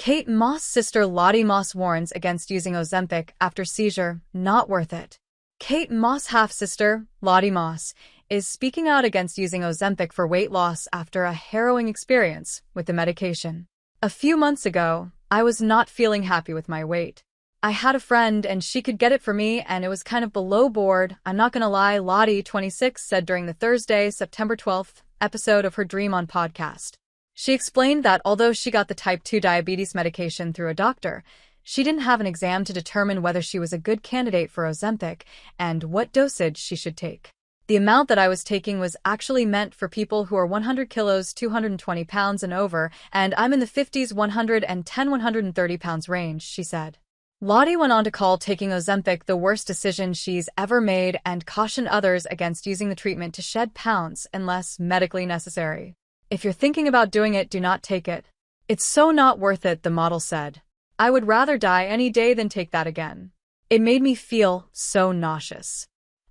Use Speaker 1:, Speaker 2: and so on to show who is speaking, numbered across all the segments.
Speaker 1: Kate Moss' sister Lottie Moss warns against using Ozempic after seizure, not worth it. Kate Moss' half-sister, Lottie Moss, is speaking out against using Ozempic for weight loss after a harrowing experience with the medication. A few months ago, I was not feeling happy with my weight. I had a friend and she could get it for me and it was kind of below board. I'm not gonna lie, Lottie, 26, said during the Thursday, September 12th episode of her Dream On podcast. She explained that although she got the type 2 diabetes medication through a doctor, she didn't have an exam to determine whether she was a good candidate for Ozempic and what dosage she should take. The amount that I was taking was actually meant for people who are 100 kilos, 220 pounds and over, and I'm in the 50s, 110, 130 pounds range, she said. Lottie went on to call taking Ozempic the worst decision she's ever made and cautioned others against using the treatment to shed pounds unless medically necessary. If you're thinking about doing it, do not take it. It's so not worth it, the model said. I would rather die any day than take that again. It made me feel so nauseous.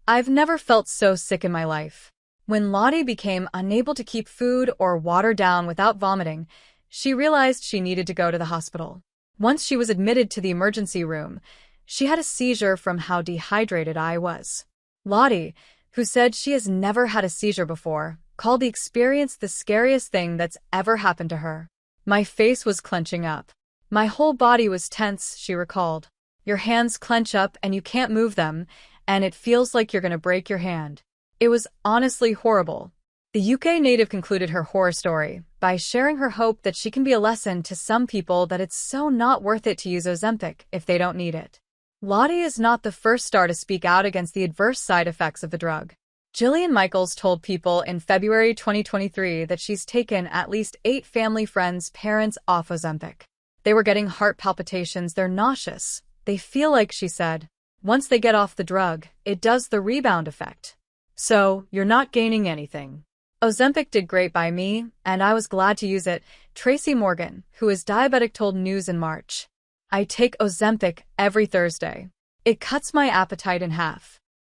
Speaker 1: I've never felt so sick in my life. When Lottie became unable to keep food or water down without vomiting, she realized she needed to go to the hospital. Once she was admitted to the emergency room, she had a seizure from how dehydrated I was. Lottie, who said she has never had a seizure before, called the experience the scariest thing that's ever happened to her. My face was clenching up. My whole body was tense, she recalled. Your hands clench up and you can't move them, and it feels like you're gonna break your hand. It was honestly horrible. The UK native concluded her horror story by sharing her hope that she can be a lesson to some people that it's so not worth it to use Ozempic if they don't need it. Lottie is not the first star to speak out against the adverse side effects of the drug. Jillian Michaels told People in February 2023 that she's taken at least 8 family friends' parents off Ozempic. They were getting heart palpitations, they're nauseous. They feel like, she said, once they get off the drug, it does the rebound effect. So, you're not gaining anything. Ozempic did great by me, and I was glad to use it, Tracy Morgan, who is diabetic, told News in March. I take Ozempic every Thursday. It cuts my appetite in half.